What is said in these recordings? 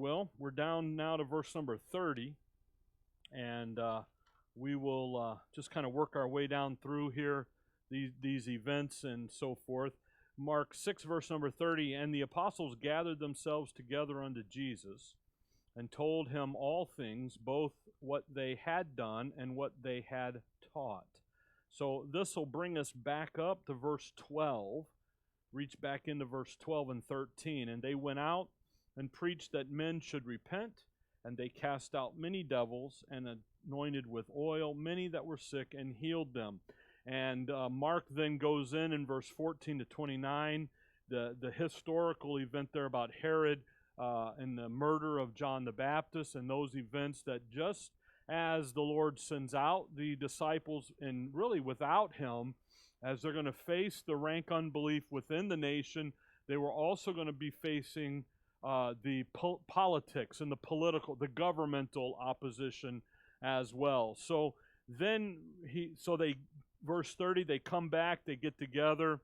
will. We're down now to verse number 30, and we will just kind of work our way down through here, these events and so forth. Mark 6, verse number 30, and the apostles gathered themselves together unto Jesus, and told him all things, both what they had done and what they had taught. So this will bring us back up to verse 12, reach back into verse 12 and 13. And they went out and preached that men should repent, and they cast out many devils, and anointed with oil many that were sick, and healed them. And Mark then goes in verse 14 to 29, the historical event there about Herod and the murder of John the Baptist, and those events that just as the Lord sends out the disciples, and really without him, as they're going to face the rank unbelief within the nation, they were also going to be facing the politics and the governmental opposition as well. So then verse 30, they come back, they get together,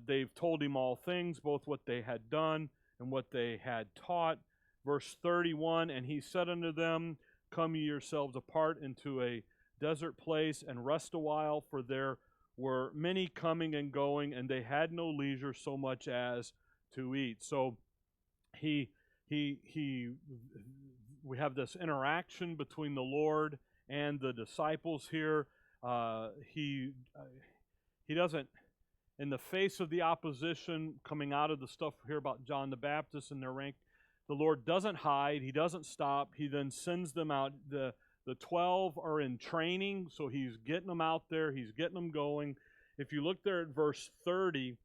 they've told him all things, both what they had done and what they had taught. Verse 31, and he said unto them, come ye yourselves apart into a desert place, and rest a while, for there were many coming and going, and they had no leisure so much as to eat. So we have this interaction between the Lord and the disciples here. He doesn't, in the face of the opposition coming out of the stuff here about John the Baptist and their rank, the Lord doesn't hide. He doesn't stop. He then sends them out. The 12 are in training, so he's getting them out there. He's getting them going. If you look there at verse 30,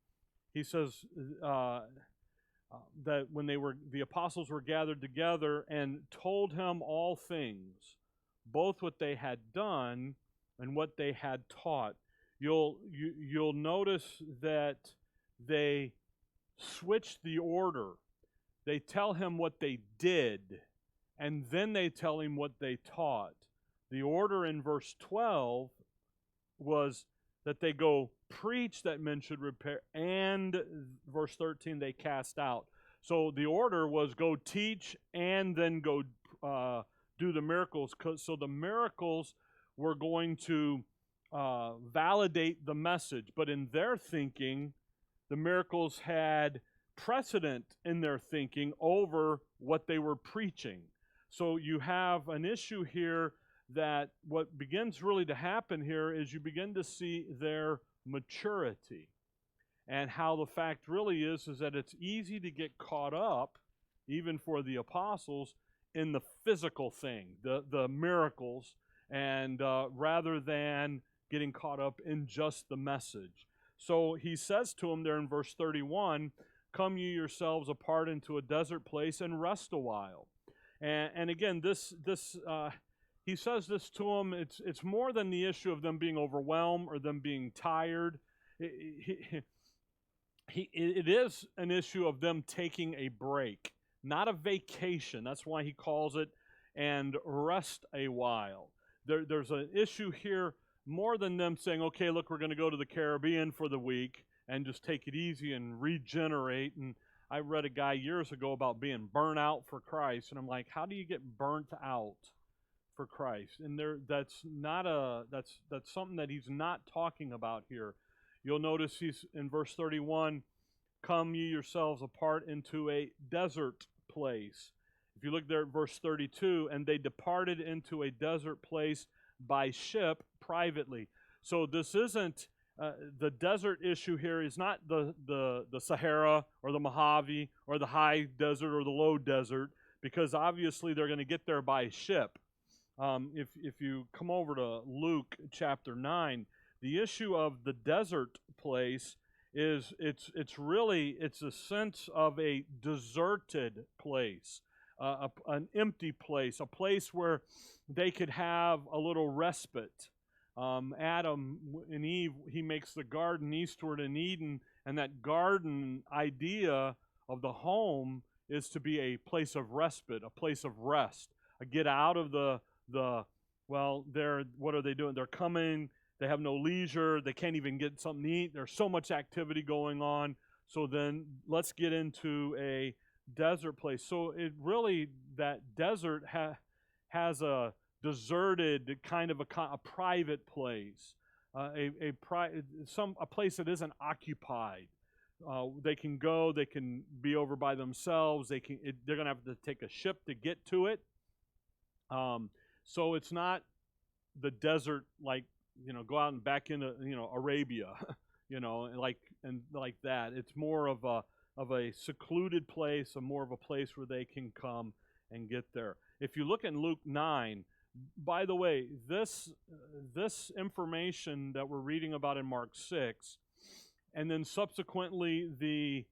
he says that when the apostles were gathered together and told him all things, both what they had done and what they had taught. You'll notice that they switch the order. They tell him what they did, and then they tell him what they taught. The order in verse 12 was that they go preach that men should repair, and verse 13, they cast out. So the order was go teach and then go do the miracles. So the miracles were going to validate the message, but in their thinking, the miracles had precedent in their thinking over what they were preaching. So you have an issue here that what begins really to happen here is you begin to see their maturity, and how the fact really is that it's easy to get caught up, even for the apostles, in the physical thing, the miracles, and rather than getting caught up in just the message. So he says to them there in verse 31, come you yourselves apart into a desert place and rest a while. And again, he says this to them. It's more than the issue of them being overwhelmed or them being tired. It is an issue of them taking a break, not a vacation. That's why he calls it and rest a while. There's an issue here more than them saying, okay, look, we're going to go to the Caribbean for the week and just take it easy and regenerate. And I read a guy years ago about being burnt out for Christ, and I'm like, how do you get burnt out for Christ? And that's something that he's not talking about here. You'll notice he's in verse 31, come ye yourselves apart into a desert place. If you look there at verse 32, and they departed into a desert place by ship privately. So this isn't the desert issue here is not the Sahara or the Mojave or the high desert or the low desert, because obviously they're going to get there by ship. If you come over to Luke chapter 9, the issue of the desert place is it's a sense of a deserted place, an empty place, a place where they could have a little respite. Adam and Eve, he makes the garden eastward in Eden, and that garden idea of the home is to be a place of respite, a place of rest. Get out of what are they doing? They're coming, they have no leisure, they can't even get something to eat, there's so much activity going on, so then let's get into a desert place. So it really, that desert has a deserted kind of a private place, a place that isn't occupied. They can go, they can be over by themselves. They're going to have to take a ship to get to it. So it's not the desert, like, go out and back into Arabia, like that. It's more of a secluded place, more of a place where they can come and get there. If you look in Luke 9, by the way, this information that we're reading about in Mark 6, and then subsequently the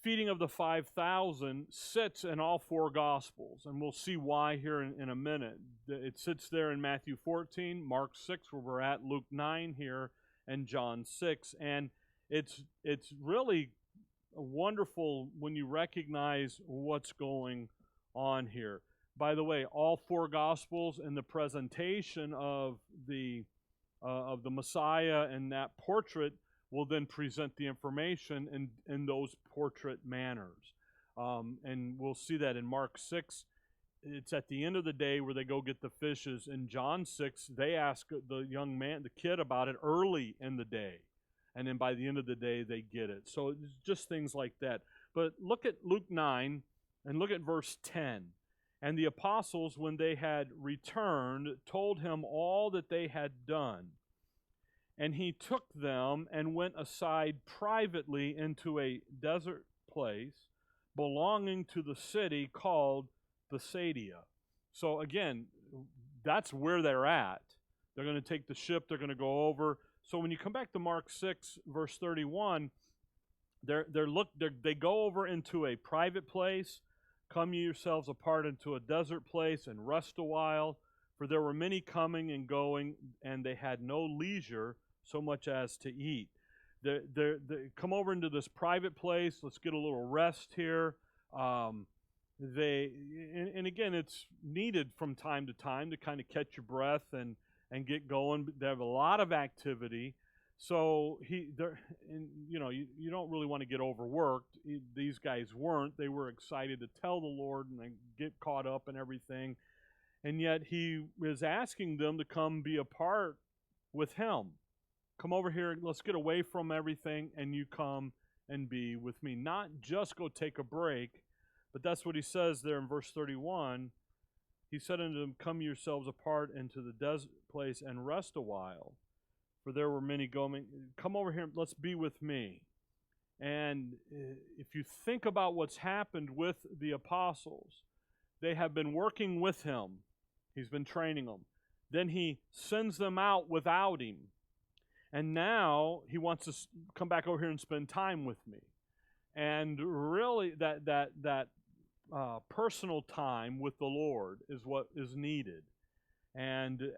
feeding of the 5,000 sits in all four Gospels, and we'll see why here in a minute. It sits there in Matthew 14, Mark 6, where we're at, Luke 9 here, and John 6, and it's really wonderful when you recognize what's going on here. By the way, all four Gospels in the presentation of the Messiah and that portrait will then present the information in those portrait manners. And we'll see that in Mark 6. It's at the end of the day where they go get the fishes. In John 6, they ask the young man, the kid, about it early in the day. And then by the end of the day, they get it. So it's just things like that. But look at Luke 9 and look at verse 10. And the apostles, when they had returned, told him all that they had done. And he took them and went aside privately into a desert place belonging to the city called Bethsaida. So again, that's where they're at. They're going to take the ship, they're going to go over. So when you come back to Mark 6, verse 31, they go over into a private place. Come ye yourselves apart into a desert place and rest a while, for there were many coming and going, and they had no leisure so much as to eat. They come over into this private place. Let's get a little rest here. And again, it's needed from time to time to kind of catch your breath and get going. They have a lot of activity. So you don't really want to get overworked. These guys weren't. They were excited to tell the Lord and get caught up and everything. And yet he is asking them to come be a part with him. Come over here, let's get away from everything, and you come and be with me. Not just go take a break, but that's what he says there in verse 31. He said unto them, come yourselves apart into the desert place and rest a while. For there were many going. Come over here, let's be with me. And if you think about what's happened with the apostles, they have been working with him. He's been training them. Then he sends them out without him. And now he wants to come back over here and spend time with me. And really, that personal time with the Lord is what is needed. And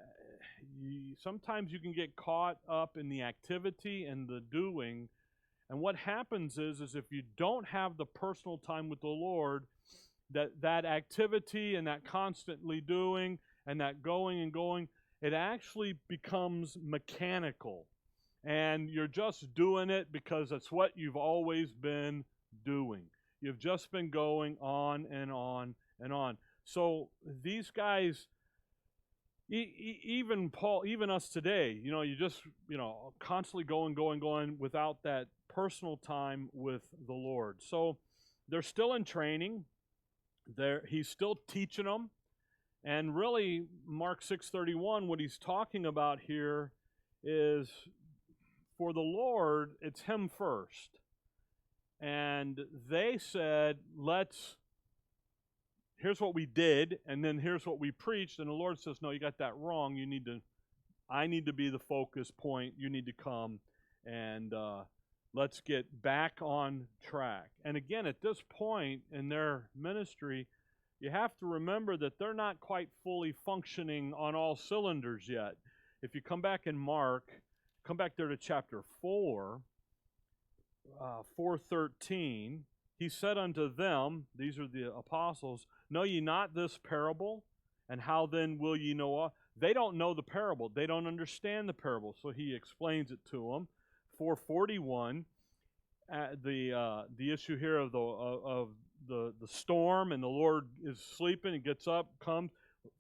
sometimes you can get caught up in the activity and the doing. And what happens is if you don't have the personal time with the Lord, that activity and that constantly doing and that going and going, it actually becomes mechanical. And you're just doing it because it's what you've always been doing. You've just been going on and on and on. So these guys, even Paul, even us today, you just, constantly going without that personal time with the Lord. So they're still in training. He's still teaching them. And really, Mark 6:31, what he's talking about here is, for the Lord, it's him first. And they said, here's what we did, and then here's what we preached. And the Lord says, no, you got that wrong. I need to be the focus point. You need to come and let's get back on track. And again, at this point in their ministry, you have to remember that they're not quite fully functioning on all cylinders yet. If you come back in Mark, come back there to chapter 4, 4:13. He said unto them, these are the apostles, know ye not this parable? And how then will ye know? They don't know the parable. They don't understand the parable. So he explains it to them. 4:41, the issue here of storm, and the Lord is sleeping and gets up, comes.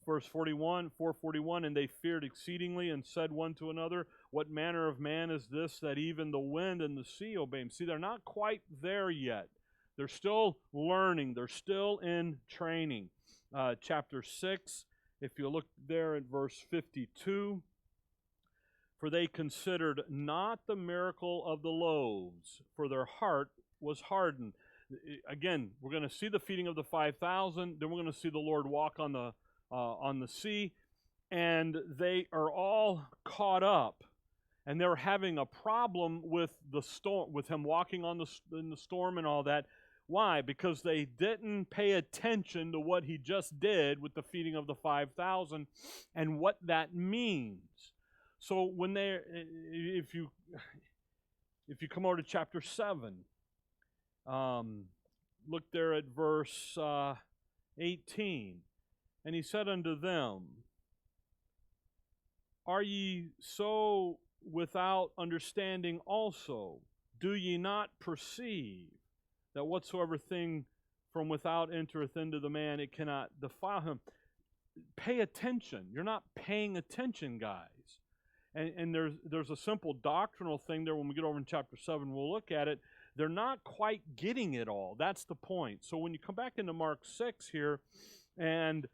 Verse 441, and they feared exceedingly and said one to another, what manner of man is this that even the wind and the sea obey him? See, they're not quite there yet. They're still learning. They're still in training. Chapter 6, if you look there at verse 52, for they considered not the miracle of the loaves, for their heart was hardened. Again, we're going to see the feeding of the 5,000. Then we're going to see the Lord walk on the sea, and they are all caught up, and they're having a problem with the storm, with him walking in the storm and all that. Why? Because they didn't pay attention to what he just did with the feeding of the 5,000 and what that means. So when if you come over to chapter 7, look there at verse 18. And he said unto them, are ye so without understanding also? Do ye not perceive that whatsoever thing from without entereth into the man, it cannot defile him? Pay attention. You're not paying attention, guys. And there's a simple doctrinal thing there. When we get over in chapter 7, we'll look at it. They're not quite getting it all. That's the point. So when you come back into Mark 6 here, and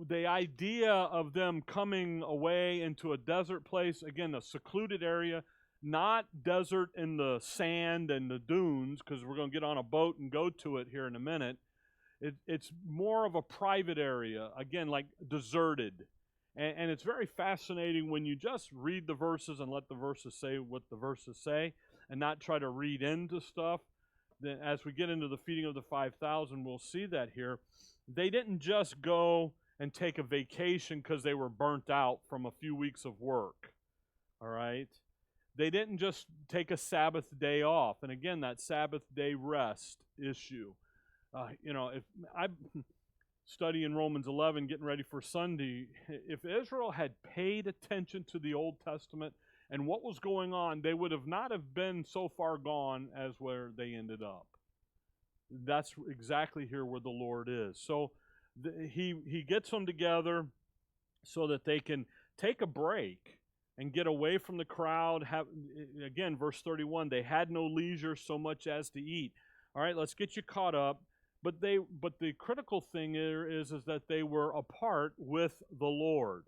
the idea of them coming away into a desert place, again, a secluded area, not desert in the sand and the dunes, because we're going to get on a boat and go to it here in a minute. It's more of a private area, again, like deserted. And it's very fascinating when you just read the verses and let the verses say what the verses say and not try to read into stuff. Then as we get into the feeding of the 5,000, we'll see that here. They didn't just go and take a vacation because they were burnt out from a few weeks of work, all right? They didn't just take a Sabbath day off. And again, that Sabbath day rest issue. If I study in Romans 11, getting ready for Sunday, if Israel had paid attention to the Old Testament and what was going on, they would have not have been so far gone as where they ended up. That's exactly here where the Lord is. So he gets them together so that they can take a break and get away from the crowd. Again, verse 31, they had no leisure so much as to eat. All right, let's get you caught up. But the critical thing here is that they were apart with the Lord.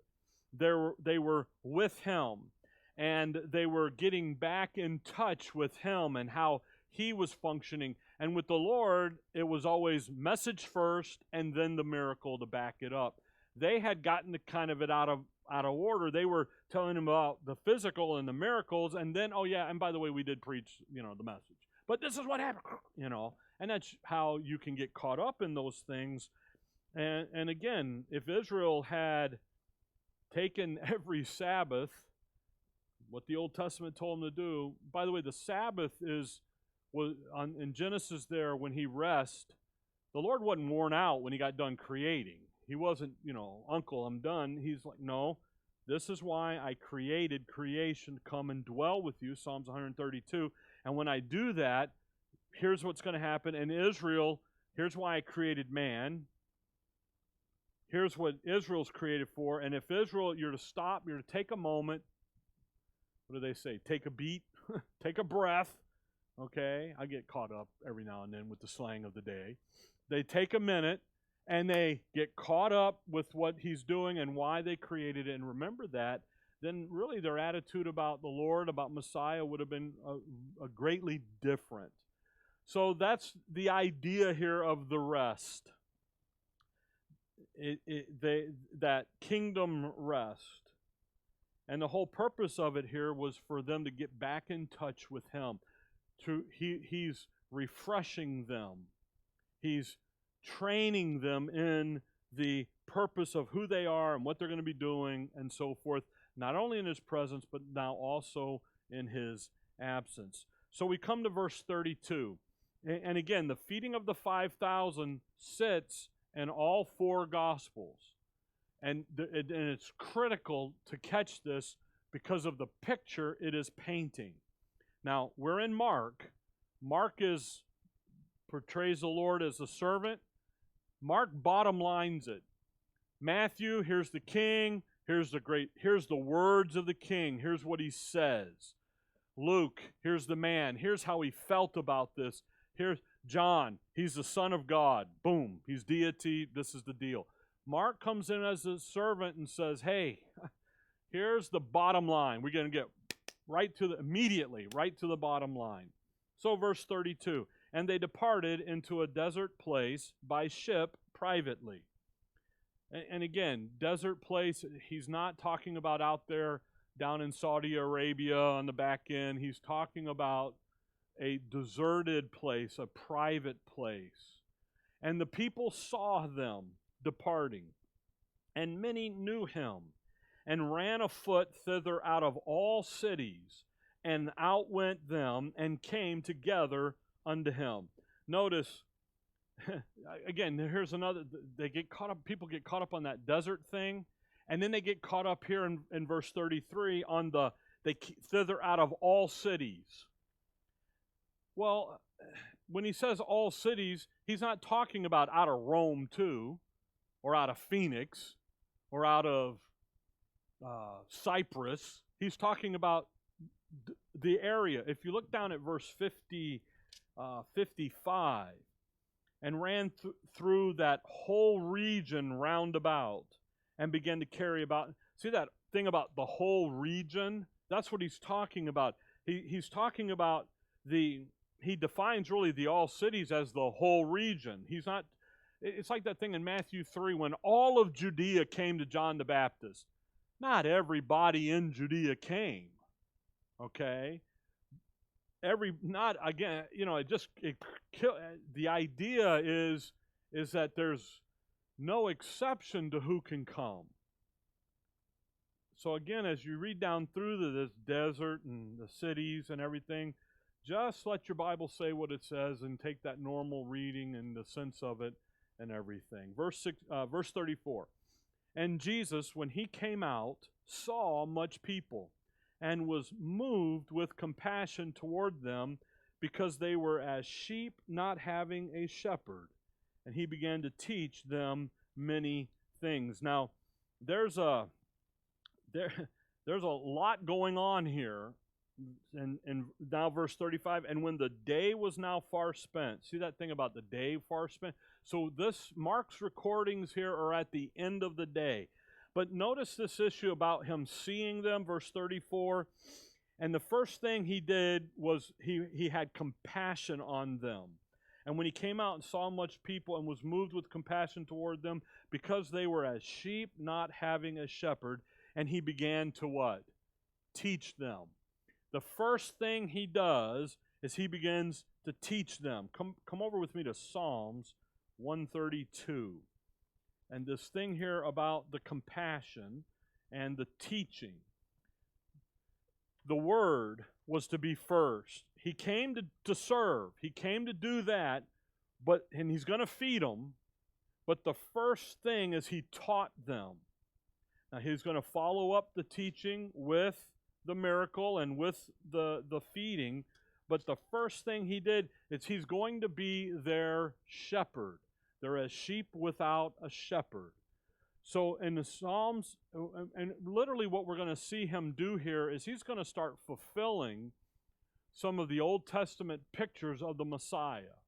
They were with him, and they were getting back in touch with him and how he was functioning. And with the Lord, it was always message first and then the miracle to back it up. They had gotten kind of it out of order. They were telling him about the physical and the miracles, and then, oh yeah, and by the way, we did preach, the message. But this is what happened, And that's how you can get caught up in those things. And again, if Israel had taken every Sabbath, what the Old Testament told them to do, by the way, the Sabbath was in Genesis there, when he rests, the Lord wasn't worn out when he got done creating. He wasn't, uncle, I'm done. He's like, no, this is why I created creation to come and dwell with you, Psalms 132. And when I do that, here's what's going to happen. In Israel, here's why I created man. Here's what Israel's created for. And if Israel, you're to stop, you're to take a moment. What do they say? Take a beat, take a breath. Okay? I get caught up every now and then with the slang of the day. They take a minute and they get caught up with what he's doing and why they created it, and remember that. Then really their attitude about the Lord, about Messiah, would have been a greatly different. So that's the idea here of the rest. That kingdom rest. And the whole purpose of it here was for them to get back in touch with him. He's refreshing them. He's training them in the purpose of who they are and what they're going to be doing and so forth, not only in his presence, but now also in his absence. So we come to verse 32. And again, the feeding of the 5,000 sits in all four Gospels. And it's critical to catch this because of the picture it is painting. Now, we're in Mark. Mark is portrays the Lord as a servant. Mark bottom lines it. Matthew, here's the king, here's the words of the king, here's what he says. Luke, here's the man, here's how he felt about this. Here's John, he's the Son of God. Boom, he's deity, this is the deal. Mark comes in as a servant and says, hey, here's the bottom line. We're going to get immediately right to the bottom line. So verse 32, and they departed into a desert place by ship privately. And again, desert place, he's not talking about out there down in Saudi Arabia on the back end. He's talking about a deserted place, a private place. And the people saw them departing, and many knew him, and ran afoot thither out of all cities, and outwent them, and came together unto him. Notice, again, here's another, people get caught up on that desert thing, and then they get caught up here in verse 33 on thither out of all cities. Well, when he says all cities, he's not talking about out of Rome too, or out of Phoenix, or out of Cyprus. He's talking about the area. If you look down at verse 55, and ran through that whole region round about, and began to carry about. See that thing about the whole region? That's what he's talking about. He's talking about he defines really the all cities as the whole region. He's not, it's like that thing in Matthew 3 when all of Judea came to John the Baptist. Not everybody in Judea came, okay? The idea is that there's no exception to who can come. So again, as you read down through this desert and the cities and everything, just let your Bible say what it says and take that normal reading and the sense of it and everything. Verse 34. And Jesus, when he came out, saw much people, and was moved with compassion toward them, because they were as sheep not having a shepherd. And he began to teach them many things. Now, there's a lot going on here. And now verse 35, and when the day was now far spent. See that thing about the day far spent? So Mark's recordings here are at the end of the day. But notice this issue about him seeing them, verse 34. And the first thing he did was he had compassion on them. And when he came out and saw much people and was moved with compassion toward them, because they were as sheep not having a shepherd, and he began to what? Teach them. The first thing he does is he begins to teach them. Come over with me to Psalms 132. And this thing here about the compassion and the teaching. The word was to be first. He came to serve. He came to do that, and he's going to feed them. But the first thing is he taught them. Now he's going to follow up the teaching with the miracle and with the feeding. But the first thing he did is he's going to be their shepherd. They're as sheep without a shepherd. So in the Psalms, and literally what we're going to see him do here is he's going to start fulfilling some of the Old Testament pictures of the Messiah.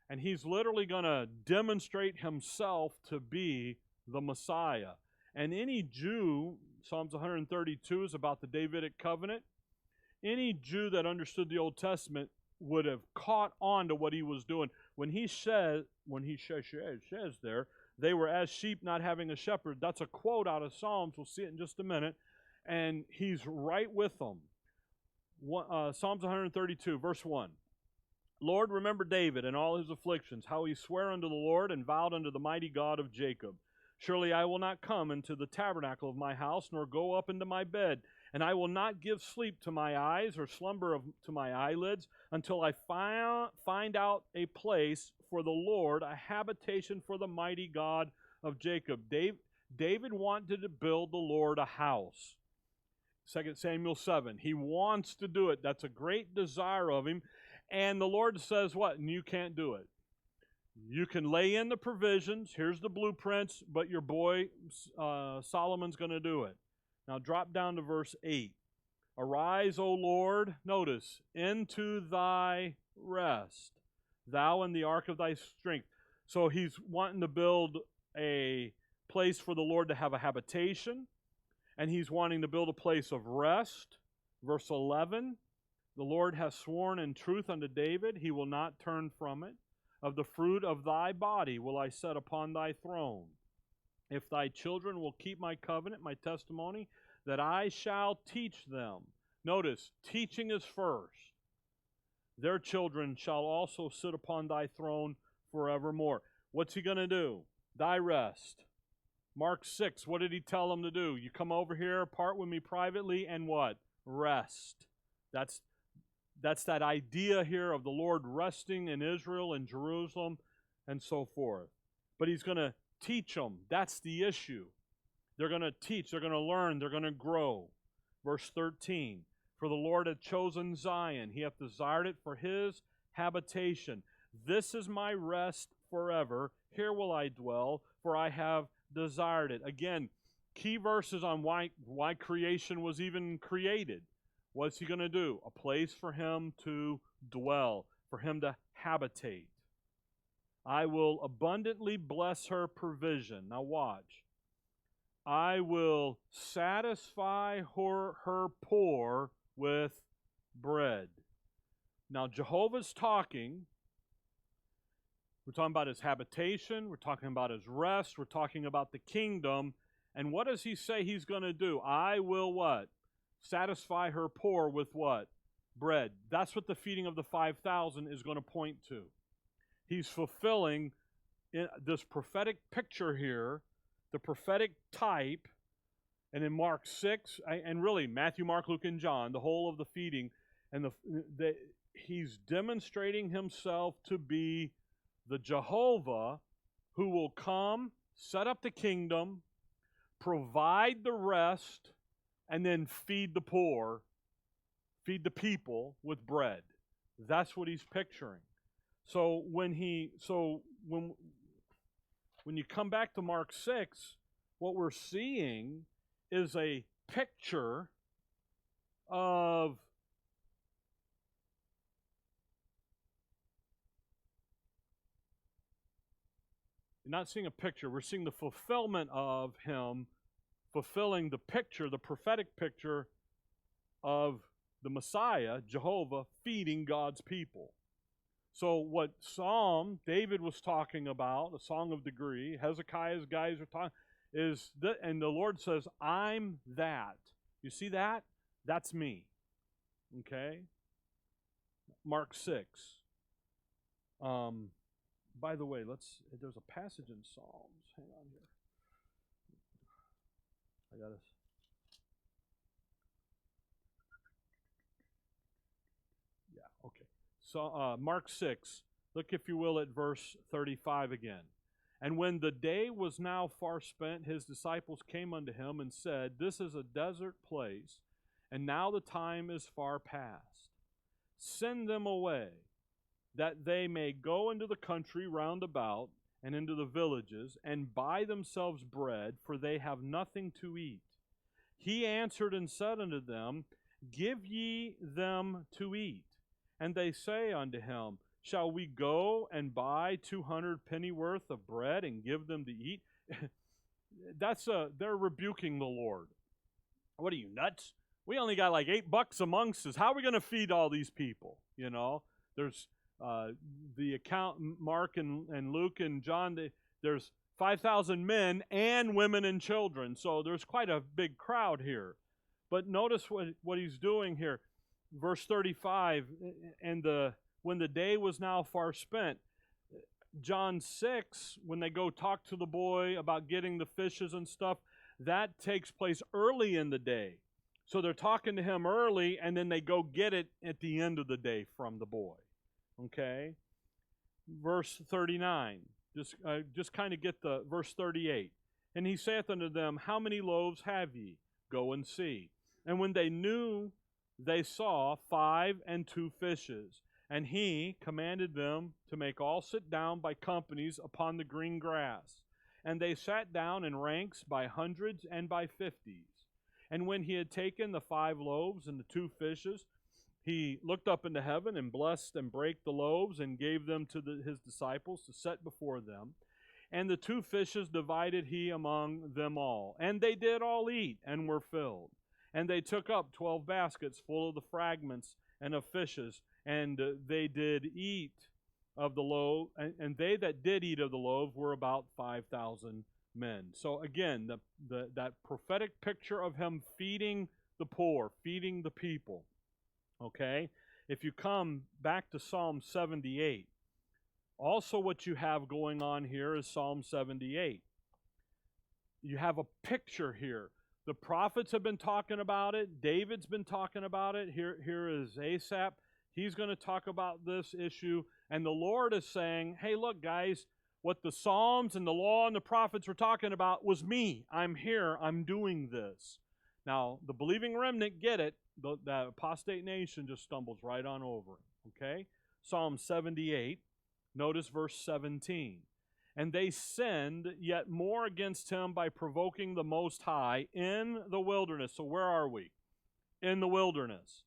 And he's literally going to demonstrate himself to be the Messiah. And any Jew, Psalms 132 is about the Davidic covenant. Any Jew that understood the Old Testament would have caught on to what he was doing. When he says there, they were as sheep not having a shepherd. That's a quote out of Psalms. We'll see it in just a minute. And he's right with them. Psalms 132, verse 1. Lord, remember David and all his afflictions, how he sware unto the Lord and vowed unto the mighty God of Jacob. Surely I will not come into the tabernacle of my house, nor go up into my bed. And I will not give sleep to my eyes, or slumber to my eyelids, until I find out a place for the Lord, a habitation for the mighty God of Jacob. David wanted to build the Lord a house. 2 Samuel 7. He wants to do it. That's a great desire of him. And the Lord says what? And you can't do it. You can lay in the provisions. Here's the blueprints, but your boy Solomon's going to do it. Now drop down to verse 8. Arise, O Lord, notice, into thy rest, thou and the ark of thy strength. So he's wanting to build a place for the Lord to have a habitation, and he's wanting to build a place of rest. Verse 11, the Lord has sworn in truth unto David, he will not turn from it. Of the fruit of thy body will I set upon thy throne. If thy children will keep my covenant, my testimony, that I shall teach them. Notice, teaching is first. Their children shall also sit upon thy throne forevermore. What's he going to do? Thy rest. Mark 6, what did he tell them to do? You come over here, part with me privately, and what? Rest. That's that idea here of the Lord resting in Israel and Jerusalem and so forth. But he's going to teach them. That's the issue. They're going to teach, they're going to learn, they're going to grow. Verse 13, for the Lord hath chosen Zion, he hath desired it for his habitation. This is my rest forever. Here will I dwell, for I have desired it. Again, key verses on why creation was even created. What's he going to do? A place for him to dwell, for him to habitate. I will abundantly bless her provision. Now watch. I will satisfy her poor with bread. Now Jehovah's talking. We're talking about his habitation. We're talking about his rest. We're talking about the kingdom. And what does he say he's going to do? I will what? Satisfy her poor with what? Bread. That's what the feeding of the 5,000 is going to point to. He's fulfilling this prophetic picture here, the prophetic type, and in Mark 6, and really Matthew, Mark, Luke, and John, the whole of the feeding, and he's demonstrating himself to be the Jehovah who will come, set up the kingdom, provide the rest, and then feed the poor, feed the people with bread. That's what he's picturing. So when you come back to Mark 6, what we're seeing is a picture of not seeing a picture, we're seeing the fulfillment of him fulfilling the picture, the prophetic picture of the Messiah, Jehovah, feeding God's people. So what Psalm David was talking about, the Song of Degree, Hezekiah's guys are talking, is that, and the Lord says, I'm that. You see that? That's me. Okay? Mark 6. By the way, there's a passage in Psalms. Hang on here. I got this. Yeah, okay. So Mark 6, look if you will at verse 35 again. And when the day was now far spent, his disciples came unto him and said, this is a desert place, and now the time is far past. Send them away, that they may go into the country round about, and into the villages, and buy themselves bread, for they have nothing to eat. He answered and said unto them, give ye them to eat. And they say unto him, shall we go and buy 200 pennyworth of bread and give them to eat? They're rebuking the Lord. What are you, nuts? We only got like $8 amongst us. How are we going to feed all these people? You know, there's the account, Mark and Luke and John, there's 5,000 men and women and children. So there's quite a big crowd here. But notice what he's doing here. Verse 35, and when the day was now far spent, John 6, when they go talk to the boy about getting the fishes and stuff, that takes place early in the day. So they're talking to him early, and then they go get it at the end of the day from the boy. Okay? Verse 39. Just kind of get the verse 38. And he saith unto them, how many loaves have ye? Go and see. And when they knew, they saw 5 and 2 fishes. And he commanded them to make all sit down by companies upon the green grass. And they sat down in ranks by hundreds and by fifties. And when he had taken the 5 loaves and the 2 fishes, he looked up into heaven and blessed and brake the loaves and gave them to his disciples to set before them. And the 2 fishes divided he among them all. And they did all eat and were filled. And they took up 12 baskets full of the fragments and of fishes. And they did eat of the loaf. And they that did eat of the loaf were about 5,000 men. So again, that prophetic picture of him feeding the poor, feeding the people. Okay? If you come back to Psalm 78, also what you have going on here is Psalm 78. You have a picture here. The prophets have been talking about it. David's been talking about it. Here is Asaph. He's going to talk about this issue. And the Lord is saying, hey, look, guys, what the Psalms and the law and the prophets were talking about was me. I'm here. I'm doing this. Now, the believing remnant get it. The apostate nation just stumbles right on over it. Okay? Psalm 78, notice verse 17. And they sinned yet more against him by provoking the Most High in the wilderness. So where are we? In the wilderness.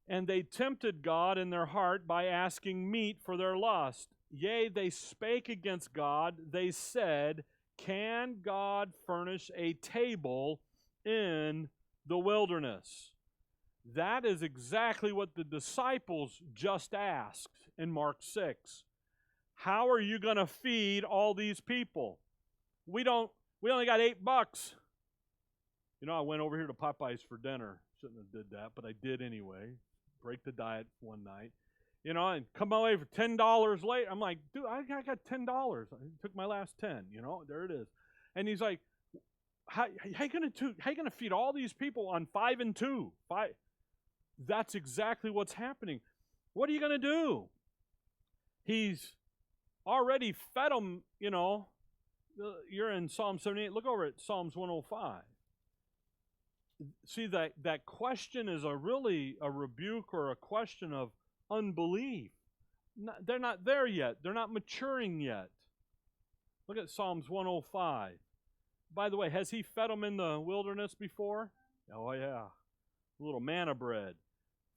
And they tempted God in their heart by asking meat for their lust. Yea, they spake against God. They said, can God furnish a table in the wilderness? That is exactly what the disciples just asked in Mark 6. How are you going to feed all these people? We only got $8. You know, I went over here to Popeyes for dinner. Shouldn't have did that, but I did anyway. Break the diet one night. You know, and come away for $10 late. I'm like, dude, I got $10. I took my last 10, you know, there it is. And he's like, how you gonna feed all these people on 5 and 2? That's exactly what's happening. What are you gonna do? He's already fed them, you know. You're in Psalm 78. Look over at Psalms 105. See, that question is really a rebuke or a question of unbelief. They're not there yet. They're not maturing yet. Look at Psalms 105. By the way, has he fed them in the wilderness before? Oh, yeah. A little manna bread.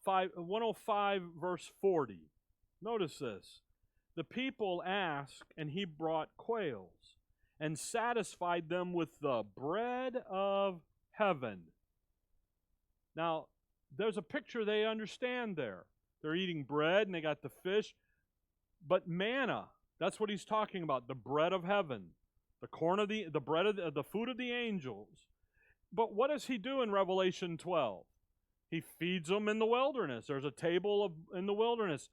105 verse 40. Notice this. The people asked, and he brought quails, and satisfied them with the bread of heaven. Now, there's a picture they understand there. They're eating bread, and they got the fish. But manna, that's what he's talking about, the bread of heaven, the corn of the bread of the food of the angels. But what does he do in Revelation 12? He feeds them in the wilderness. There's a table in the wilderness.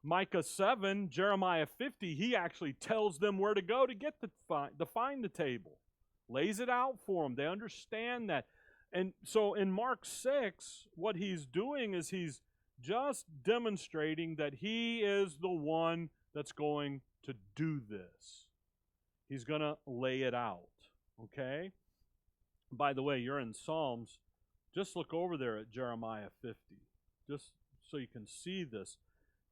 Micah 7, Jeremiah 50, he actually tells them where to go to get find the table. Lays it out for them. They understand that. And so in Mark 6, what he's doing is he's just demonstrating that he is the one that's going to do this. He's going to lay it out. Okay? By the way, you're in Psalms. Just look over there at Jeremiah 50. Just so you can see this.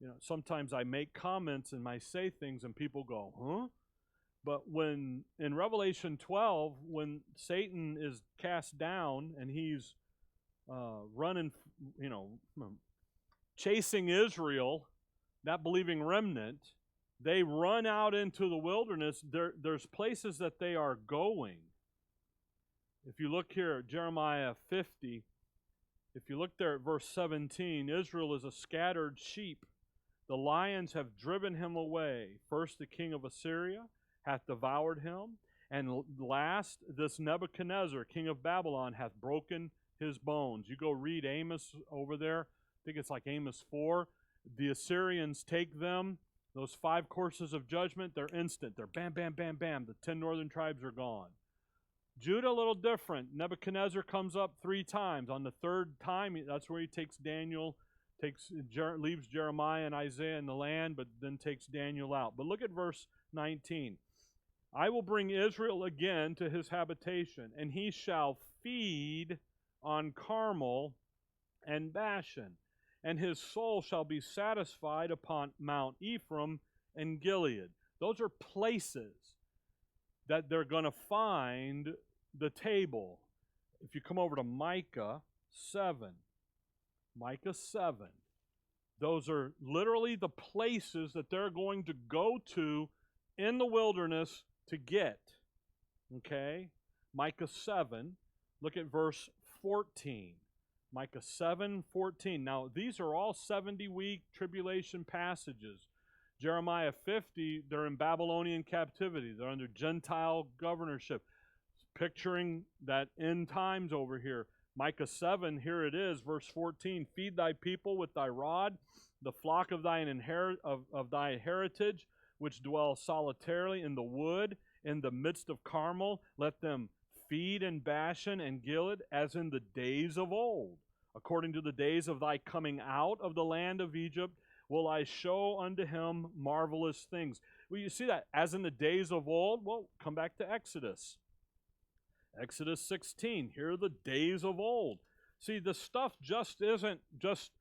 You know, sometimes I make comments and I say things and people go, huh? But when in Revelation 12, when Satan is cast down and he's running, you know, chasing Israel, that believing remnant, they run out into the wilderness. There's places that they are going. If you look here at Jeremiah 50, if you look there at verse 17, Israel is a scattered sheep. The lions have driven him away. First, the king of Assyria hath devoured him. And last, this Nebuchadnezzar, king of Babylon, hath broken his bones. You go read Amos over there. I think it's like Amos 4. The Assyrians take them. Those 5 courses of judgment, they're instant. They're bam, bam, bam, bam. The 10 northern tribes are gone. Judah, a little different. Nebuchadnezzar comes up 3 times. On the 3rd time, that's where he takes Daniel, leaves Jeremiah and Isaiah in the land, but then takes Daniel out. But look at verse 19. I will bring Israel again to his habitation, and he shall feed on Carmel and Bashan. and his soul shall be satisfied upon Mount Ephraim and Gilead. Those are places that they're going to find the table. If you come over to Micah 7, those are literally the places that they're going to go to in the wilderness to get. Okay? Micah 7, look at verse 14. Micah 7:14. Now, these are all 70-week tribulation passages. Jeremiah 50, they're in Babylonian captivity. They're under Gentile governorship. Picturing that end times over here. Micah 7, here it is, verse 14. Feed thy people with thy rod, the flock of thy heritage, which dwell solitarily in the wood, in the midst of Carmel. Let them feed in Bashan and Gilead, as in the days of old. According to the days of thy coming out of the land of Egypt, will I show unto him marvelous things. Well, you see that, as in the days of old. Well, come back to Exodus. Exodus 16, here are the days of old. See, the stuff just isn't just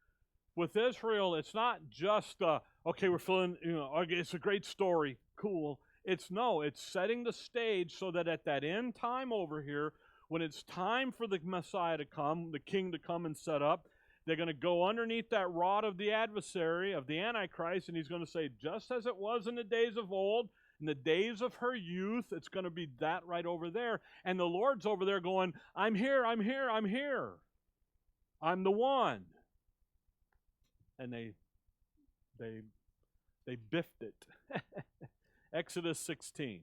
with Israel. It's not just, okay, we're feeling, okay, it's a great story, cool. It's setting the stage so that at that end time over here, when it's time for the Messiah to come, the King to come and set up, they're going to go underneath that rod of the adversary, of the Antichrist, and he's going to say, just as it was in the days of old, in the days of her youth, it's going to be that right over there. And the Lord's over there going, I'm here, I'm here, I'm here. I'm the one. And they biffed it. Exodus 16.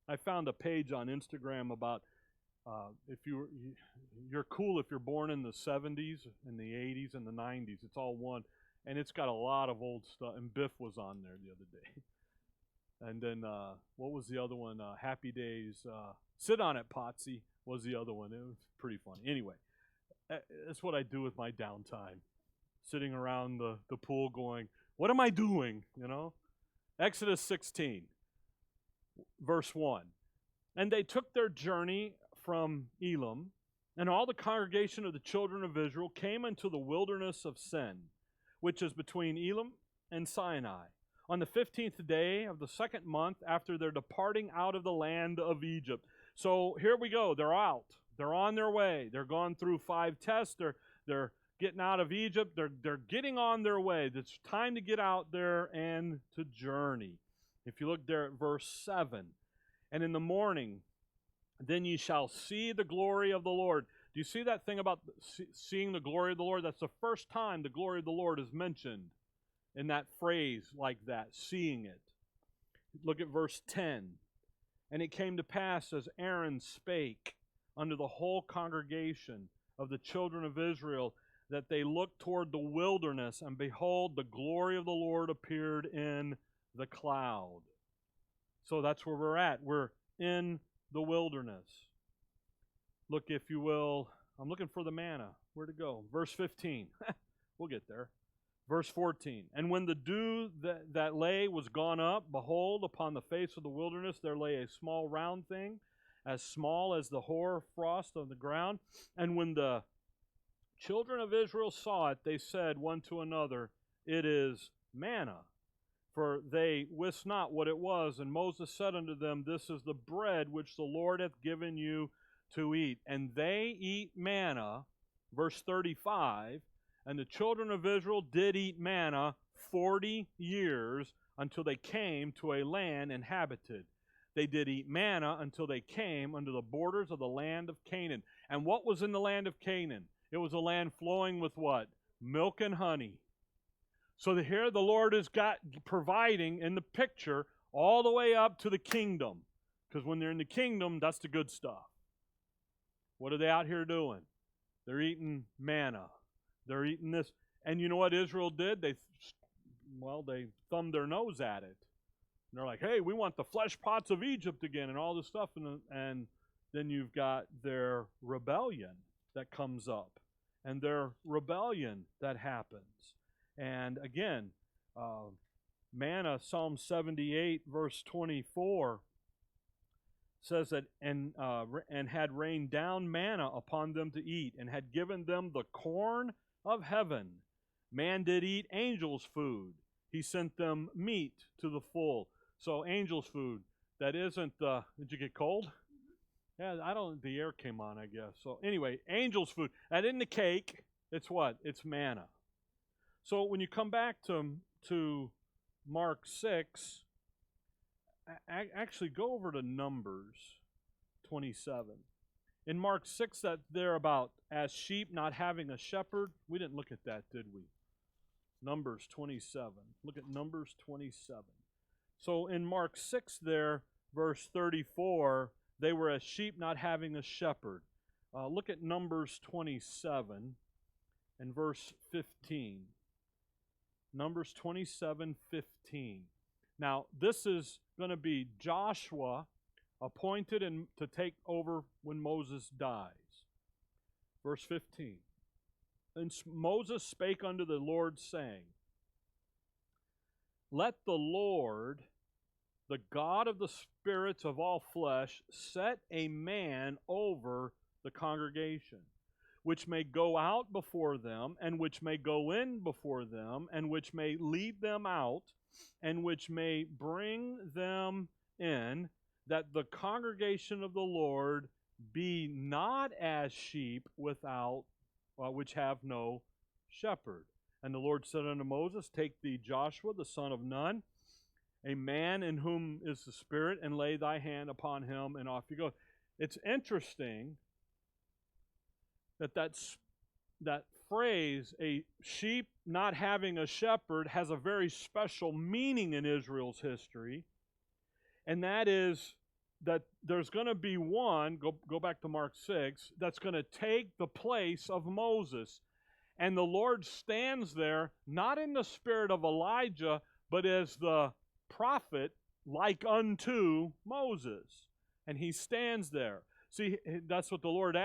I found a page on Instagram about if you're cool if you're born in the 70s, in the 80s, and the 90s. It's all one. And it's got a lot of old stuff. And Biff was on there the other day. And then, what was the other one? Happy Days. Sit on it, Potsy was the other one. It was pretty funny. Anyway, that's what I do with my downtime. Sitting around the pool going, what am I doing? Exodus 16, verse 1. And they took their journey from Elim, and all the congregation of the children of Israel came into the wilderness of Sin, which is between Elim and Sinai, on the 15th day of the second month after their departing out of the land of Egypt. So here we go. They're out. They're on their way. They're gone through 5 tests. They're getting out of Egypt. They're getting on their way. It's time to get out there and to journey. If you look there at verse 7, and in the morning, then ye shall see the glory of the Lord. Do you see that thing about seeing the glory of the Lord? That's the first time the glory of the Lord is mentioned in that phrase like that, seeing it. Look at verse 10. And it came to pass as Aaron spake unto the whole congregation of the children of Israel, that they looked toward the wilderness, and behold, the glory of the Lord appeared in the cloud. So that's where we're at. We're in the wilderness. Look, if you will, I'm looking for the manna. Where'd it go? Verse 15. We'll get there. Verse 14. And when the dew that lay was gone up, behold, upon the face of the wilderness there lay a small round thing, as small as the hoar frost on the ground. And when the children of Israel saw it, they said one to another, it is manna. For they wist not what it was. And Moses said unto them, this is the bread which the Lord hath given you to eat. And they eat manna, verse 35, and the children of Israel did eat manna 40 years until they came to a land inhabited. They did eat manna until they came unto the borders of the land of Canaan. And what was in the land of Canaan? It was a land flowing with what? Milk and honey. So here the Lord is providing in the picture all the way up to the kingdom. Because when they're in the kingdom, that's the good stuff. What are they out here doing? They're eating manna. They're eating this. And you know what Israel did? They thumbed their nose at it. And they're like, hey, we want the flesh pots of Egypt again and all this stuff. And then you've got their rebellion that comes up. And their rebellion that happens. And again, manna, Psalm 78, verse 24, says that, and had rained down manna upon them to eat, and had given them the corn of heaven, Man did eat angels' food. He sent them meat to the full. So angels' food. That isn't the, did you get cold? Yeah, the air came on, I guess. So anyway, angels' food. That isn't the cake. It's what? It's manna. So when you come back to Mark 6, actually go over to Numbers 27. In Mark 6, that they're about as sheep not having a shepherd. We didn't look at that, did we? Numbers 27. Look at Numbers 27. So in Mark 6 there, verse 34, they were as sheep not having a shepherd. Look at Numbers 27 and verse 15. Numbers 27:15. Now, this is going to be Joshua appointed to take over when Moses dies. Verse 15. And Moses spake unto the Lord, saying, Let the Lord, the God of the spirits of all flesh, set a man over the congregation, which may go out before them, and which may go in before them, and which may lead them out, and which may bring them in, that the congregation of the Lord be not as sheep without which have no shepherd. And the Lord said unto Moses, Take thee Joshua, the son of Nun, a man in whom is the Spirit, and lay thy hand upon him, and off you go. It's interesting that phrase, a sheep not having a shepherd, has a very special meaning in Israel's history, and that is that there's going to be one, go back to Mark 6, that's going to take the place of Moses. And the Lord stands there, not in the spirit of Elijah, but as the prophet like unto Moses. And he stands there. See, that's what the Lord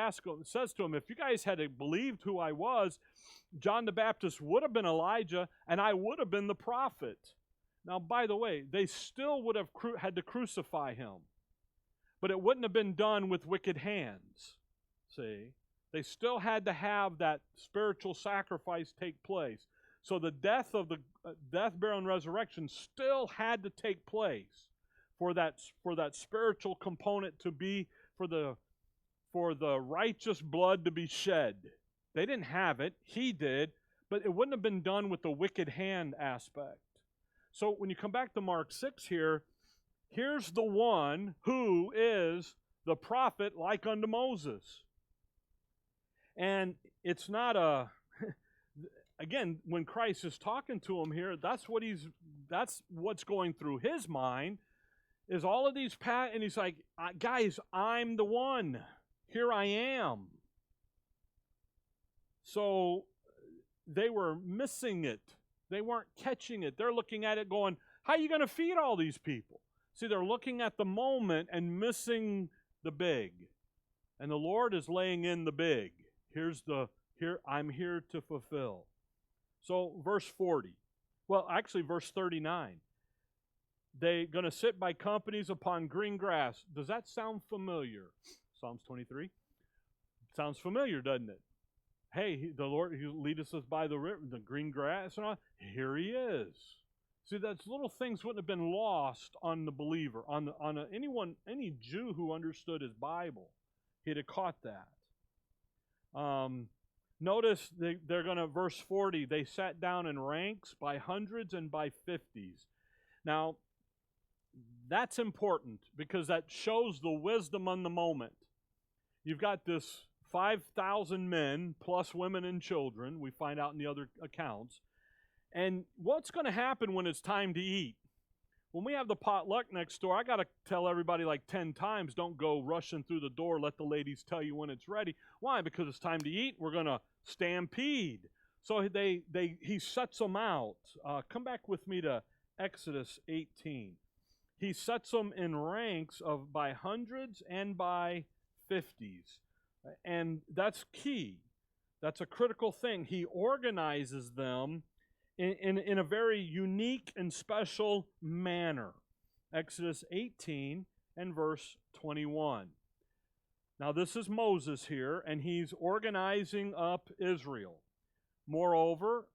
says to him. If you guys had believed who I was, John the Baptist would have been Elijah, and I would have been the prophet. Now, by the way, they still would have had to crucify him. But it wouldn't have been done with wicked hands. See? They still had to have that spiritual sacrifice take place. So the death, burial, and resurrection still had to take place for that spiritual component to be, for the righteous blood to be shed. They didn't have it. He did. But it wouldn't have been done with the wicked hand aspect. So when you come back to Mark 6 here, here's the one who is the prophet like unto Moses. And it's not again, when Christ is talking to him here, that's what's going through his mind, is all of these and he's like, guys, I'm the one. Here I am. So they were missing it. They weren't catching it. They're looking at it going, how are you going to feed all these people? See, they're looking at the moment and missing the big. And the Lord is laying in the big. I'm here to fulfill. So verse 40. Well, actually verse 39. They're going to sit by companies upon green grass. Does that sound familiar? Psalms 23. Sounds familiar, doesn't it? Hey, the Lord, He lead us by the river, the green grass and all. Here He is. See, those little things wouldn't have been lost on the believer, any Jew who understood his Bible. He'd have caught that. Notice they're going to, verse 40, they sat down in ranks by hundreds and by 50s. Now, that's important because that shows the wisdom on the moment. You've got this 5,000 men plus women and children, we find out in the other accounts. And what's going to happen when it's time to eat? When we have the potluck next door, I got to tell everybody like 10 times, don't go rushing through the door, let the ladies tell you when it's ready. Why? Because it's time to eat. We're going to stampede. So he sets them out. Come back with me to Exodus 18. He sets them in ranks by hundreds and by 50s. And that's key. That's a critical thing. He organizes them in a very unique and special manner. Exodus 18 and verse 21. Now this is Moses here, and he's organizing up Israel. Moreover,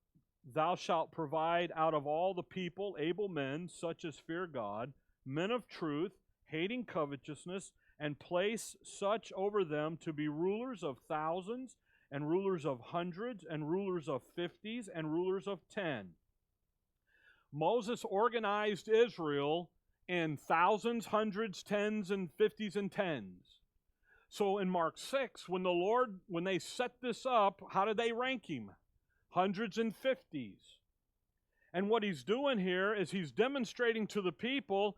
thou shalt provide out of all the people able men, such as fear God, men of truth, hating covetousness, and place such over them to be rulers of thousands, and rulers of hundreds, and rulers of fifties, and rulers of 10. Moses organized Israel in thousands, hundreds, tens, and fifties, and tens. So in Mark 6, when they set this up, how did they rank him? Hundreds and fifties. And what he's doing here is he's demonstrating to the people,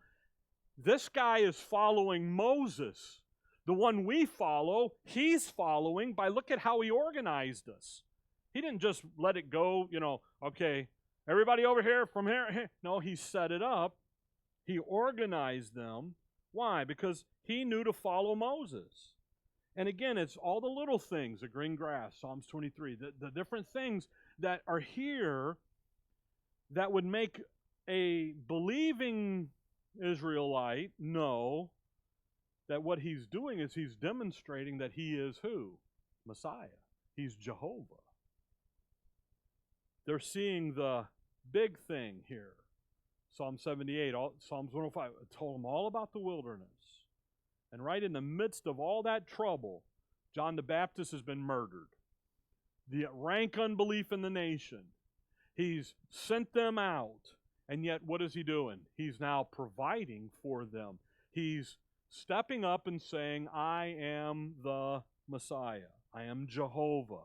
this guy is following Moses. The one we follow, he's following by look at how he organized us. He didn't just let it go, okay, everybody over here, from here. No, he set it up. He organized them. Why? Because he knew to follow Moses. And again, it's all the little things, the green grass, Psalms 23, the different things that are here that would make a believing Israelite know that what he's doing is he's demonstrating that he is who? Messiah. He's Jehovah. They're seeing the big thing here. Psalm 78, Psalms 105, told them all about the wilderness. And right in the midst of all that trouble, John the Baptist has been murdered. The rank unbelief in the nation. He's sent them out. And yet, what is he doing? He's now providing for them. He's stepping up and saying, I am the Messiah. I am Jehovah.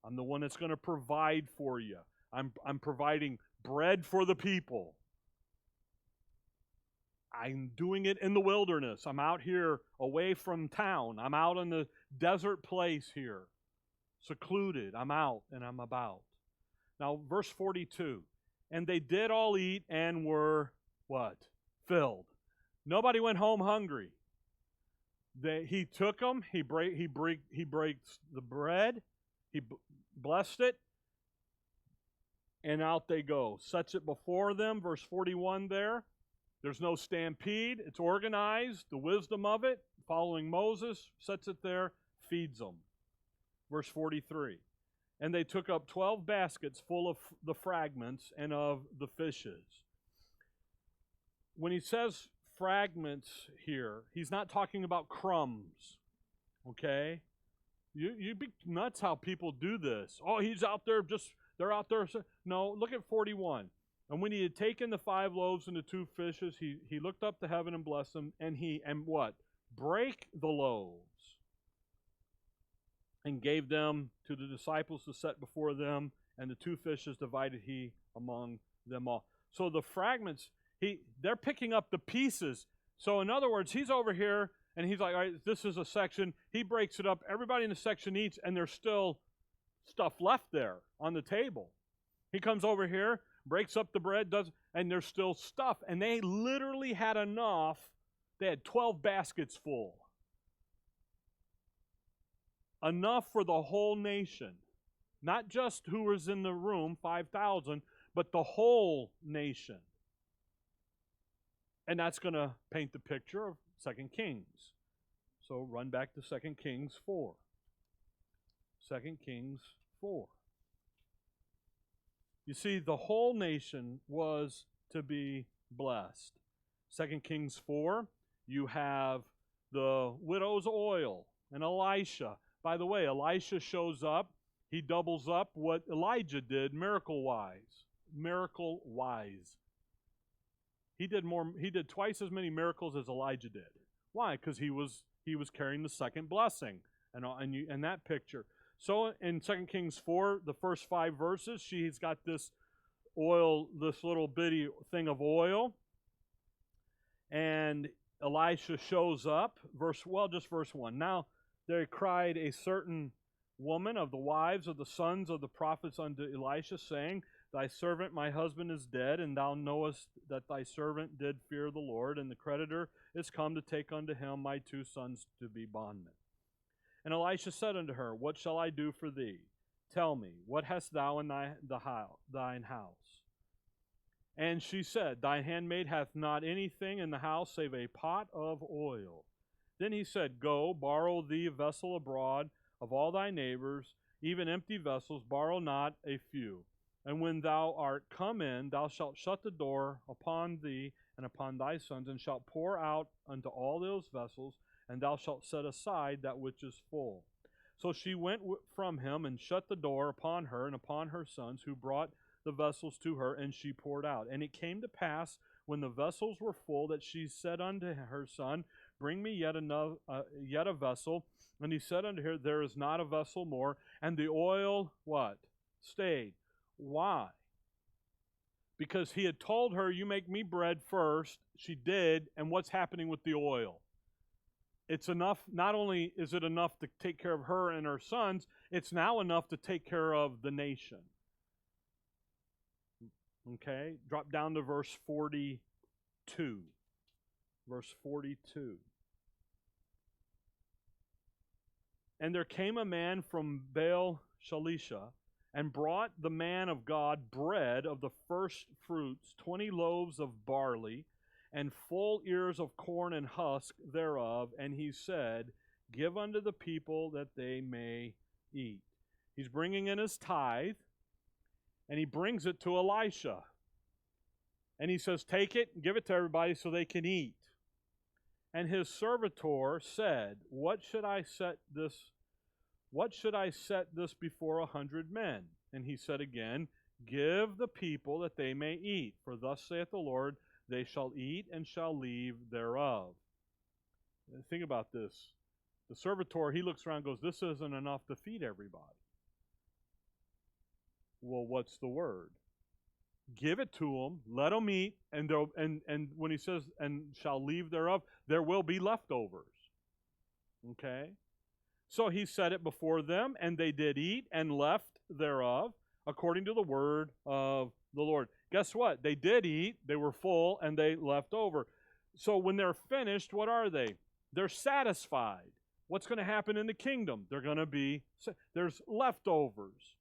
I'm the one that's going to provide for you. I'm providing bread for the people. I'm doing it in the wilderness. I'm out here away from town. I'm out in the desert place here, secluded. I'm out and I'm about. Now, verse 42. And they did all eat and were what? Filled. Nobody went home hungry. He took them. He breaks the bread. He blessed it. And out they go. Sets it before them. Verse 41 there. There's no stampede. It's organized. The wisdom of it, following Moses, sets it there, feeds them. Verse 43. And they took up 12 baskets full of the fragments and of the fishes. When he says fragments here, he's not talking about crumbs. Okay? You'd be nuts how people do this. Oh, he's out there they're out there. No, look at 41. And when he had taken the 5 loaves and the 2 fishes, he looked up to heaven and blessed them, and what? Break the loaves. And gave them to the disciples to set before them, and the 2 fishes divided he among them all. So the fragments, they're picking up the pieces. So in other words, he's over here, and he's like, all right, this is a section. He breaks it up. Everybody in the section eats, and there's still stuff left there on the table. He comes over here, breaks up the bread, and there's still stuff. And they literally had enough. They had 12 baskets full. Enough for the whole nation. Not just who was in the room, 5,000, but the whole nation. And that's going to paint the picture of 2 Kings. So run back to 2 Kings 4. 2 Kings 4. You see, the whole nation was to be blessed. 2 Kings 4, you have the widow's oil and Elisha. By the way, Elisha shows up. He doubles up what Elijah did miracle-wise. Miracle-wise. He did twice as many miracles as Elijah did. Why? Because he was carrying the second blessing and that picture. So in 2 Kings 4, the first 5 verses, she's got this oil, this little bitty thing of oil. And Elisha shows up. Just verse 1. Now there cried a certain woman of the wives of the sons of the prophets unto Elisha, saying, Thy servant my husband is dead, and thou knowest that thy servant did fear the Lord, and the creditor is come to take unto him my 2 sons to be bondmen. And Elisha said unto her, What shall I do for thee? Tell me, what hast thou in thine house? And she said, Thy handmaid hath not anything in the house save a pot of oil. Then he said, Go, borrow thee a vessel abroad of all thy neighbors, even empty vessels, borrow not a few. And when thou art come in, thou shalt shut the door upon thee and upon thy sons, and shalt pour out unto all those vessels, and thou shalt set aside that which is full. So she went from him, and shut the door upon her and upon her sons, who brought the vessels to her, and she poured out. And it came to pass, when the vessels were full, that she said unto her son, Bring me yet a vessel. And he said unto her, There is not a vessel more. And the oil, what? Stayed. Why? Because he had told her, You make me bread first. She did. And what's happening with the oil? It's enough. Not only is it enough to take care of her and her sons, it's now enough to take care of the nation. Okay? Drop down to verse 42. Verse 42. And there came a man from Baal Shalisha, and brought the man of God bread of the first fruits, 20 loaves of barley, and full ears of corn and husk thereof. And he said, Give unto the people that they may eat. He's bringing in his tithe, and he brings it to Elisha. And he says, Take it and give it to everybody so they can eat. And his servitor said, What should I set this before 100 men? And he said again, Give the people that they may eat. For thus saith the Lord, They shall eat and shall leave thereof. And think about this. The servitor, he looks around and goes, This isn't enough to feed everybody. Well, what's the word? Give it to them, let them eat, and when he says, and shall leave thereof, there will be leftovers. Okay? So he set it before them, and they did eat and left thereof, according to the word of the Lord. Guess what? They did eat, they were full, and they left over. So when they're finished, what are they? They're satisfied. What's going to happen in the kingdom? There's leftovers.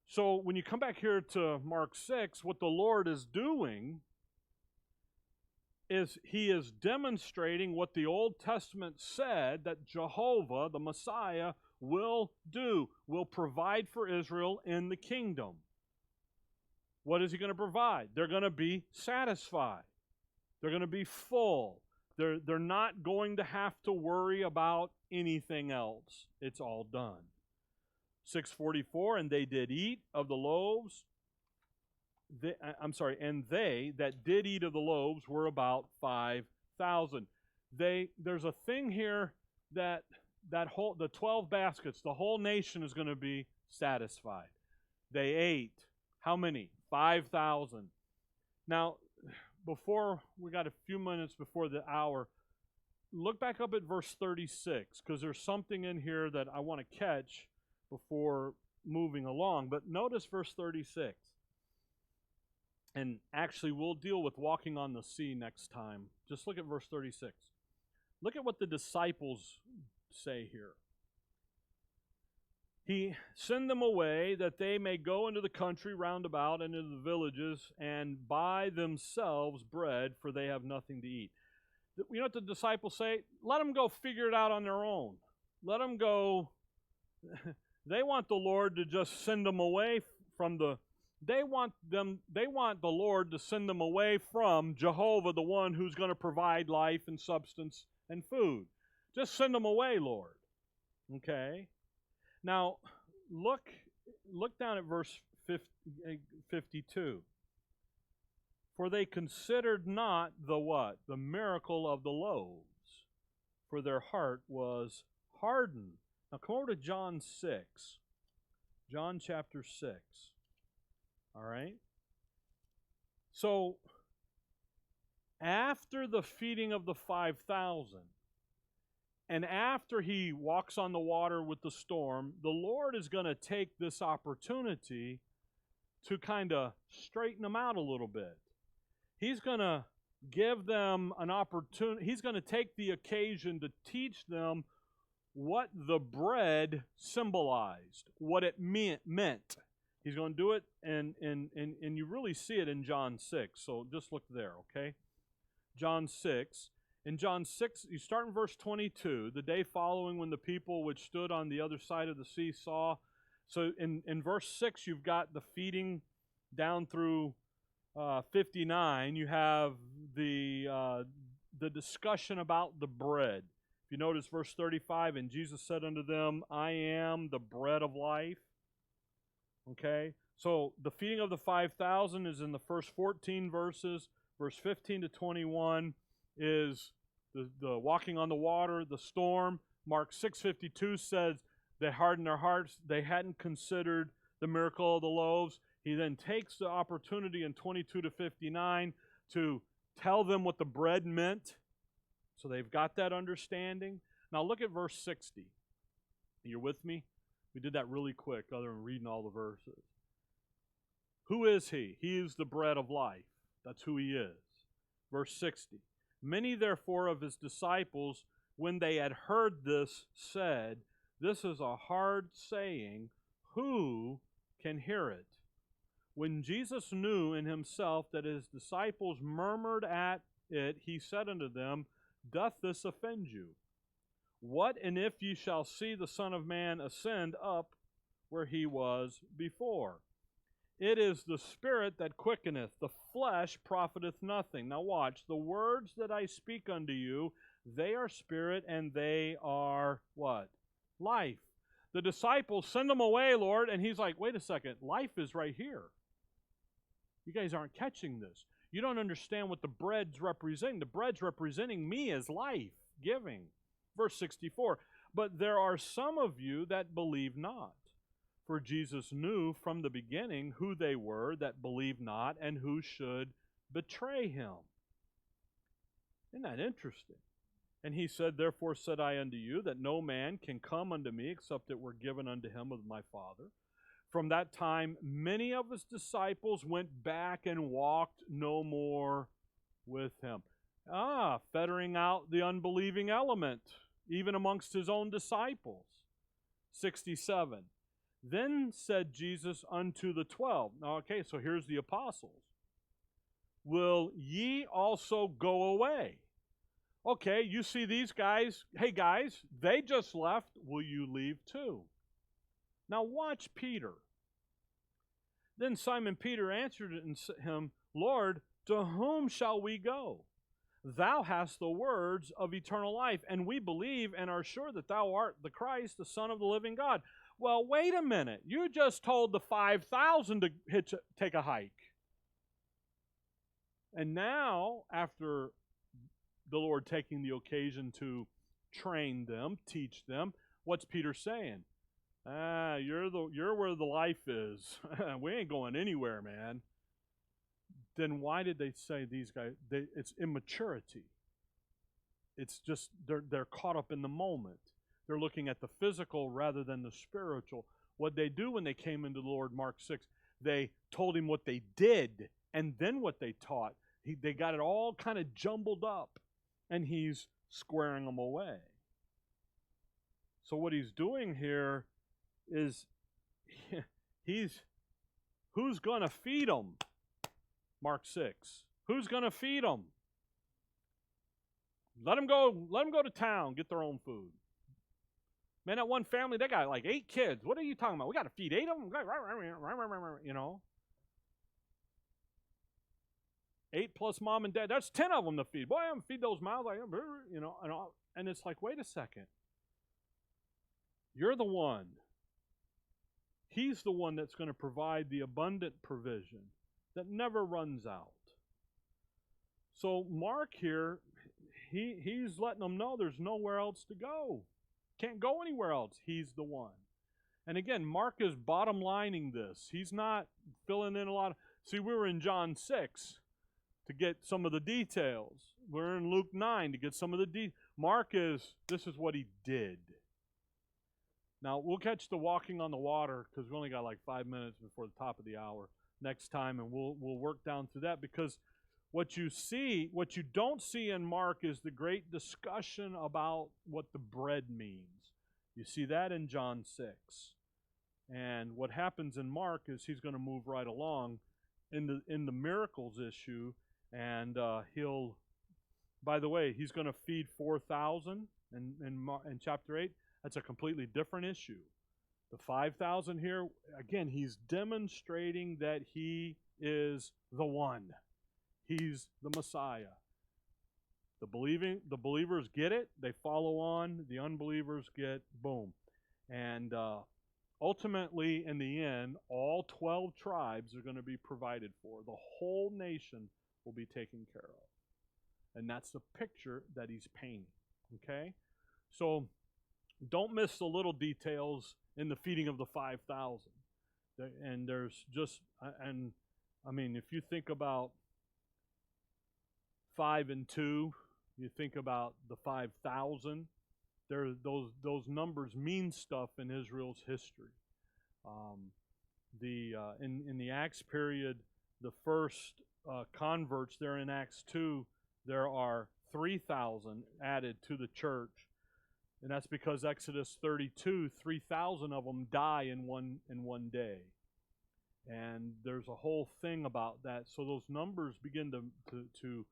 So when you come back here to Mark 6, what the Lord is doing is he is demonstrating what the Old Testament said that Jehovah, the Messiah, will do, will provide for Israel in the kingdom. What is he going to provide? They're going to be satisfied. They're going to be full. They're not going to have to worry about anything else. It's all done. 6:44, and they did eat of the loaves. And they that did eat of the loaves were about 5,000. There's a thing here the 12 baskets, the whole nation is going to be satisfied. They ate. How many? 5,000. Now, we got a few minutes before the hour. Look back up at verse 36, because there's something in here that I want to catch before moving along. But notice verse 36. And actually, we'll deal with walking on the sea next time. Just look at verse 36. Look at what the disciples say here. He send them away that they may go into the country round about and into the villages and buy themselves bread, for they have nothing to eat. You know what the disciples say? Let them go figure it out on their own. Let them go. They want the Lord to just send them away from they want the Lord to send them away from Jehovah, the one who's going to provide life and substance and food. Just send them away, Lord. Okay? Now, look down at verse 52. For they considered not the what? The miracle of the loaves, for their heart was hardened. Now come over to John 6. John chapter 6. All right? So, after the feeding of the 5,000, and after he walks on the water with the storm, the Lord is going to take this opportunity to kind of straighten them out a little bit. He's going to give them an opportunity. He's going to take the occasion to teach them what the bread symbolized, what it meant. He's going to do it, and you really see it in John 6. So just look there, okay? John 6. In John 6, you start in verse 22. The day following, when the people which stood on the other side of the sea saw. So in verse 6, you've got the feeding down through 59, you have the discussion about the bread. If you notice verse 35, and Jesus said unto them, I am the bread of life. Okay, so the feeding of the 5,000 is in the first 14 verses. Verse 15 to 21 is the walking on the water, the storm. Mark 6:52 says they hardened their hearts. They hadn't considered the miracle of the loaves. He then takes the opportunity in 22 to 59 to tell them what the bread meant. So they've got that understanding. Now look at verse 60. You're with me? We did that really quick other than reading all the verses. Who is he? He is the bread of life. That's who he is. Verse 60. Many therefore of his disciples, when they had heard this, said, This is a hard saying. Who can hear it? When Jesus knew in himself that his disciples murmured at it, he said unto them, Doth this offend you? What and if ye shall see the Son of Man ascend up where he was before? It is the Spirit that quickeneth, the flesh profiteth nothing. Now watch, the words that I speak unto you, they are spirit and they are what? Life. The disciples send them away, Lord, and he's like, wait a second, life is right here. You guys aren't catching this. You don't understand what the bread's representing. The bread's representing me as life, giving. Verse 64, but there are some of you that believe not. For Jesus knew from the beginning who they were that believed not and who should betray him. Isn't that interesting? And he said, Therefore said I unto you, that no man can come unto me except it were given unto him of my Father. From that time, many of his disciples went back and walked no more with him. Fettering out the unbelieving element, even amongst his own disciples. 67. Then said Jesus unto the 12. Now, okay, so here's the apostles. Will ye also go away? Okay, you see these guys. Hey, guys, they just left. Will you leave too? Now watch Peter. Then Simon Peter answered him, Lord, to whom shall we go? Thou hast the words of eternal life, and we believe and are sure that thou art the Christ, the Son of the living God. Well, wait a minute. You just told the 5,000 to take a hike. And now, after the Lord taking the occasion to train them, teach them, what's Peter saying? You're where the life is. We ain't going anywhere, man. Then why did they say these guys? It's immaturity. It's just they're caught up in the moment. They're looking at the physical rather than the spiritual. What they do when they came into the Lord, Mark 6, they told him what they did and then what they taught. They got it all kind of jumbled up, and he's squaring them away. So what he's doing here is who's going to feed them? Mark 6. Who's going to feed them? Let them go to town, get their own food. Man, that one family, they got like 8 kids. What are you talking about? We got to feed 8 of them? You know. 8 plus mom and dad. That's 10 of them to feed. Boy, I'm going to feed those mouths. You know, and it's like, wait a second. You're the one. He's the one that's going to provide the abundant provision that never runs out. So Mark here, he's letting them know there's nowhere else to go. Can't go anywhere else. He's the one. And again, Mark is bottom lining this. He's not filling in a lot of... See, we were in John 6 to get some of the details. We're in Luke 9 to get some of the details. Mark is, this is what he did. Now, we'll catch the walking on the water because we only got like 5 minutes before the top of the hour next time, and we'll work down through that, because what you don't see in Mark is the great discussion about what the bread means. You see that in John 6. And what happens in Mark is he's going to move right along in the miracles issue, and by the way, he's going to feed 4,000 in chapter 8. That's a completely different issue. The 5,000 here, again, he's demonstrating that he is the one. He's the Messiah. The believers get it. They follow on. The unbelievers get boom. And ultimately, in the end, all 12 tribes are going to be provided for. The whole nation will be taken care of. And that's the picture that he's painting. Okay? So don't miss the little details in the feeding of the 5,000. And there's just, and I mean, if you think about 5 and 2, you think about the 5,000. Those numbers mean stuff in Israel's history. In the Acts period, the first converts there in Acts 2, there are 3,000 added to the church. And that's because Exodus 32, 3,000 of them die in one day. And there's a whole thing about that. So those numbers begin to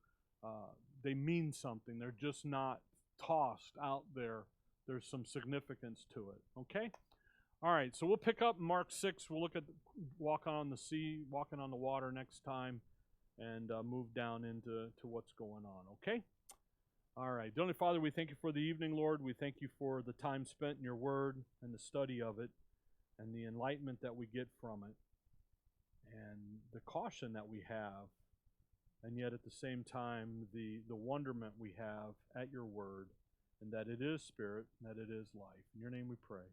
they mean something. They're just not tossed out there. There's some significance to it. Okay? All right, so we'll pick up Mark 6. We'll look at walking on the sea, walking on the water next time, and move down into what's going on. Okay? All right. Heavenly Father, we thank you for the evening, Lord. We thank you for the time spent in your word and the study of it and the enlightenment that we get from it and the caution that we have, and yet at the same time the wonderment we have at your word, and that it is spirit and that it is life. In your name we pray.